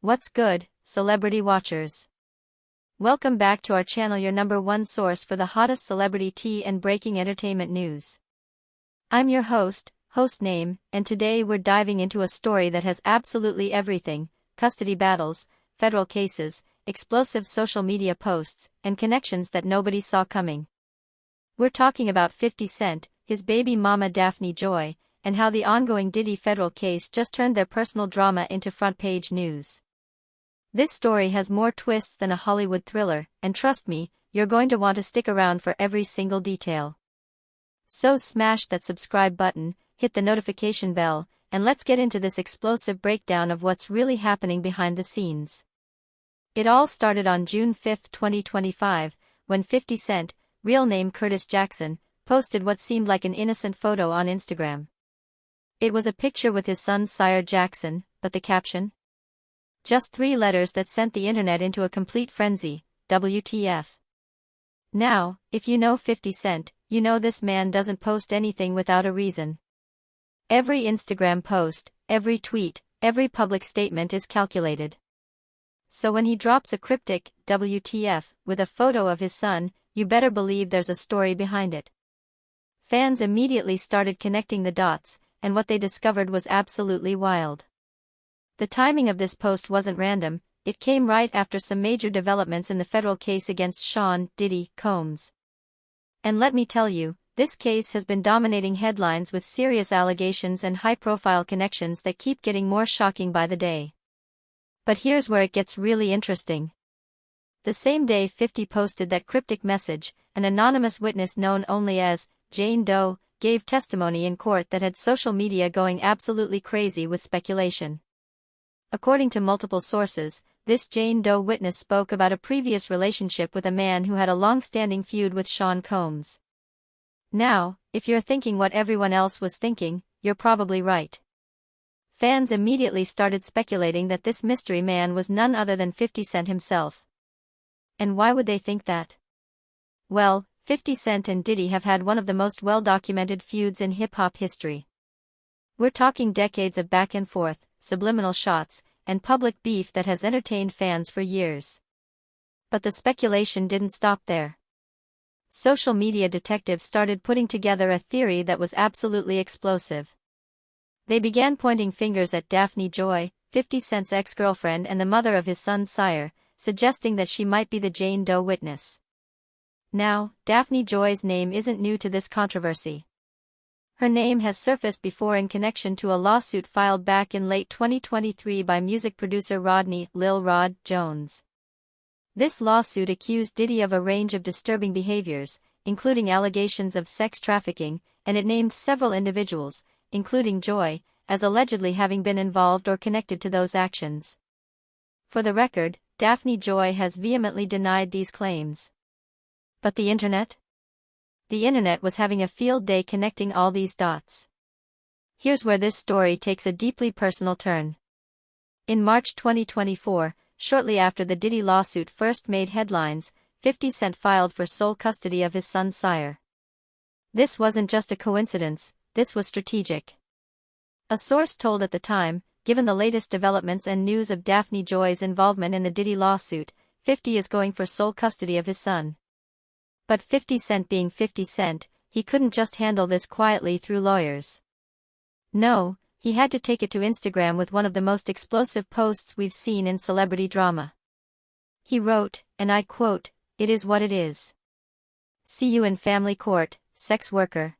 What's good, celebrity watchers? Welcome back to our channel, your number one source for the hottest celebrity tea and breaking entertainment news. I'm your host name, and today we're diving into a story that has absolutely everything: custody battles, federal cases, explosive social media posts, and connections that nobody saw coming. We're talking about 50 Cent, his baby mama Daphne Joy, and how the ongoing Diddy federal case just turned their personal drama into front-page news. This story has more twists than a Hollywood thriller, and trust me, you're going to want to stick around for every single detail. So smash that subscribe button, hit the notification bell, and let's get into this explosive breakdown of what's really happening behind the scenes. It all started on June 5, 2025, when 50 Cent, real name Curtis Jackson, posted what seemed like an innocent photo on Instagram. It was a picture with his son Sire Jackson, but the caption? Just 3 letters that sent the internet into a complete frenzy: WTF. Now, if you know 50 Cent, you know this man doesn't post anything without a reason. Every Instagram post, every tweet, every public statement is calculated. So when he drops a cryptic, WTF, with a photo of his son, you better believe there's a story behind it. Fans immediately started connecting the dots, and what they discovered was absolutely wild. The timing of this post wasn't random, it came right after some major developments in the federal case against Sean "Diddy" Combs. And let me tell you, this case has been dominating headlines with serious allegations and high-profile connections that keep getting more shocking by the day. But here's where it gets really interesting. The same day 50 posted that cryptic message, an anonymous witness known only as Jane Doe gave testimony in court that had social media going absolutely crazy with speculation. According to multiple sources, this Jane Doe witness spoke about a previous relationship with a man who had a long-standing feud with Sean Combs. Now, if you're thinking what everyone else was thinking, you're probably right. Fans immediately started speculating that this mystery man was none other than 50 Cent himself. And why would they think that? Well, 50 Cent and Diddy have had one of the most well-documented feuds in hip-hop history. We're talking decades of back and forth, subliminal shots, and public beef that has entertained fans for years. But the speculation didn't stop there. Social media detectives started putting together a theory that was absolutely explosive. They began pointing fingers at Daphne Joy, 50 Cent's ex-girlfriend and the mother of his son Sire, suggesting that she might be the Jane Doe witness. Now, Daphne Joy's name isn't new to this controversy. Her name has surfaced before in connection to a lawsuit filed back in late 2023 by music producer Rodney "Lil Rod" Jones. This lawsuit accused Diddy of a range of disturbing behaviors, including allegations of sex trafficking, and it named several individuals, including Joy, as allegedly having been involved or connected to those actions. For the record, Daphne Joy has vehemently denied these claims. But the internet? The internet was having a field day connecting all these dots. Here's where this story takes a deeply personal turn. In March 2024, shortly after the Diddy lawsuit first made headlines, 50 Cent filed for sole custody of his son Sire. This wasn't just a coincidence, this was strategic. A source told at the time, given the latest developments and news of Daphne Joy's involvement in the Diddy lawsuit, 50 is going for sole custody of his son. But 50 Cent being 50 Cent, he couldn't just handle this quietly through lawyers. No, he had to take it to Instagram with one of the most explosive posts we've seen in celebrity drama. He wrote, and I quote, "It is what it is. See you in family court, sex worker."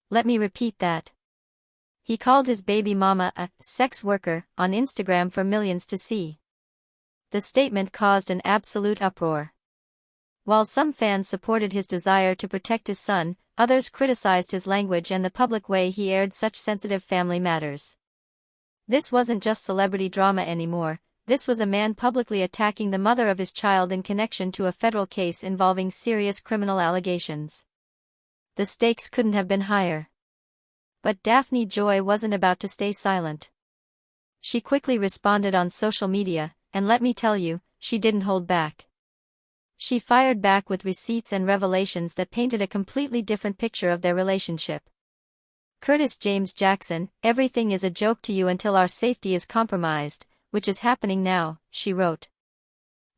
Let me repeat that. He called his baby mama a sex worker on Instagram for millions to see. The statement caused an absolute uproar. While some fans supported his desire to protect his son, others criticized his language and the public way he aired such sensitive family matters. This wasn't just celebrity drama anymore, this was a man publicly attacking the mother of his child in connection to a federal case involving serious criminal allegations. The stakes couldn't have been higher. But Daphne Joy wasn't about to stay silent. She quickly responded on social media, and let me tell you, she didn't hold back. She fired back with receipts and revelations that painted a completely different picture of their relationship. Curtis James Jackson, everything is a joke to you until our safety is compromised, which is happening now," she wrote.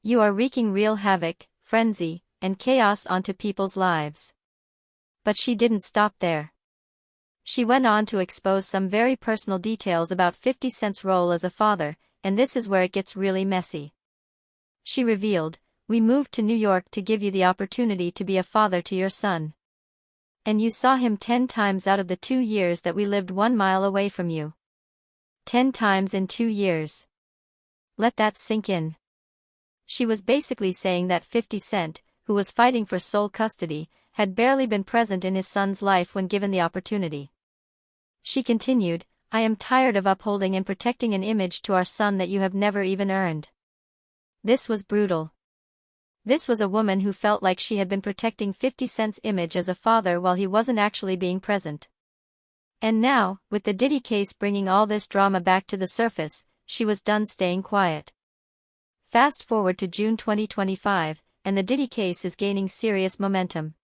"You are wreaking real havoc, frenzy, and chaos onto people's lives." But she didn't stop there. She went on to expose some very personal details about 50 Cent's role as a father, and this is where it gets really messy. She revealed, "We moved to New York to give you the opportunity to be a father to your son. And you saw him 10 times out of the 2 years that we lived 1 mile away from you. 10 times in 2 years. Let that sink in." She was basically saying that 50 Cent, who was fighting for sole custody, had barely been present in his son's life when given the opportunity. She continued, "I am tired of upholding and protecting an image to our son that you have never even earned." This was brutal. This was a woman who felt like she had been protecting 50 Cent's image as a father while he wasn't actually being present. And now, with the Diddy case bringing all this drama back to the surface, she was done staying quiet. Fast forward to June 2025, and the Diddy case is gaining serious momentum.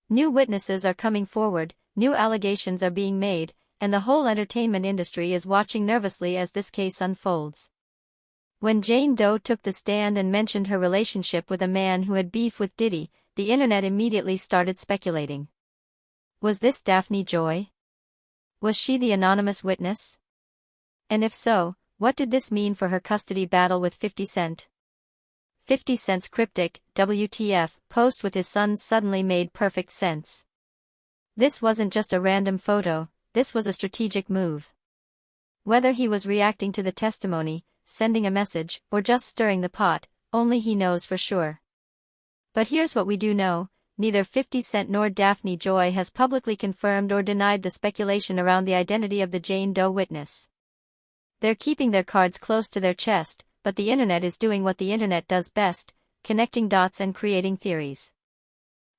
New witnesses are coming forward, new allegations are being made, and the whole entertainment industry is watching nervously as this case unfolds. When Jane Doe took the stand and mentioned her relationship with a man who had beef with Diddy, the internet immediately started speculating. Was this Daphne Joy? Was she the anonymous witness? And if so, what did this mean for her custody battle with 50 Cent? 50 Cent's cryptic, WTF, post with his son suddenly made perfect sense. This wasn't just a random photo, this was a strategic move. Whether he was reacting to the testimony, sending a message, or just stirring the pot, only he knows for sure. But here's what we do know, neither 50 Cent nor Daphne Joy has publicly confirmed or denied the speculation around the identity of the Jane Doe witness. They're keeping their cards close to their chest, but the internet is doing what the internet does best, connecting dots and creating theories.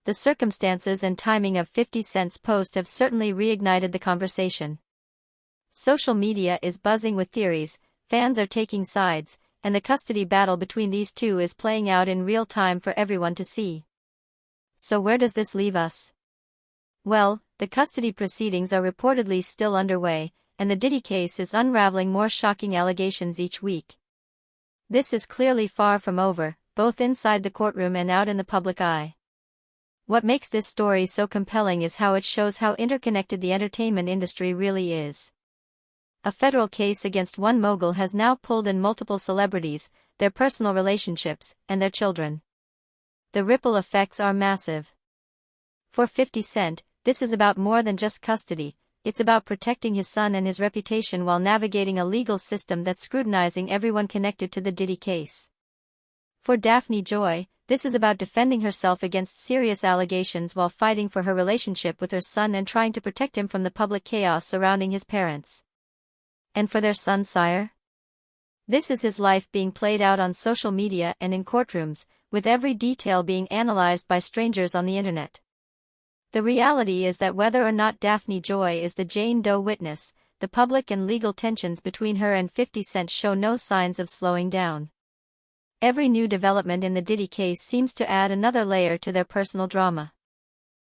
The circumstances and timing of 50 Cent's post have certainly reignited the conversation. Social media is buzzing with theories, fans are taking sides, and the custody battle between these two is playing out in real time for everyone to see. So where does this leave us? Well, the custody proceedings are reportedly still underway, and the Diddy case is unraveling more shocking allegations each week. This is clearly far from over, both inside the courtroom and out in the public eye. What makes this story so compelling is how it shows how interconnected the entertainment industry really is. A federal case against one mogul has now pulled in multiple celebrities, their personal relationships, and their children. The ripple effects are massive. For 50 Cent, this is about more than just custody. It's about protecting his son and his reputation while navigating a legal system that's scrutinizing everyone connected to the Diddy case. For Daphne Joy, this is about defending herself against serious allegations while fighting for her relationship with her son and trying to protect him from the public chaos surrounding his parents. And for their son Sire? This is his life being played out on social media and in courtrooms, with every detail being analyzed by strangers on the internet. The reality is that whether or not Daphne Joy is the Jane Doe witness, the public and legal tensions between her and 50 Cent show no signs of slowing down. Every new development in the Diddy case seems to add another layer to their personal drama.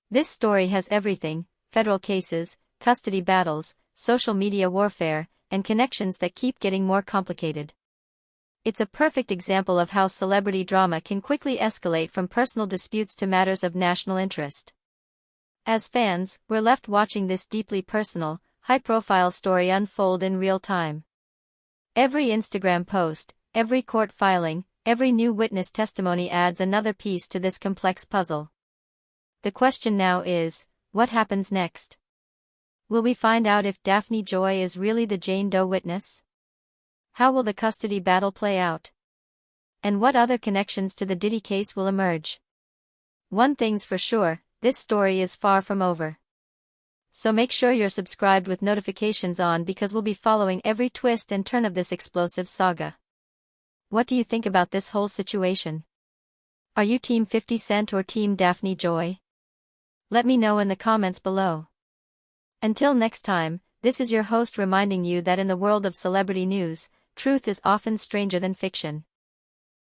This story has everything: federal cases, custody battles, social media warfare, and connections that keep getting more complicated. It's a perfect example of how celebrity drama can quickly escalate from personal disputes to matters of national interest. As fans, we're left watching this deeply personal, high-profile story unfold in real time. Every Instagram post, every court filing, every new witness testimony adds another piece to this complex puzzle. The question now is, what happens next? Will we find out if Daphne Joy is really the Jane Doe witness? How will the custody battle play out? And what other connections to the Diddy case will emerge? One thing's for sure, this story is far from over. So make sure you're subscribed with notifications on because we'll be following every twist and turn of this explosive saga. What do you think about this whole situation? Are you Team 50 Cent or Team Daphne Joy? Let me know in the comments below. Until next time, this is your host reminding you that in the world of celebrity news, truth is often stranger than fiction.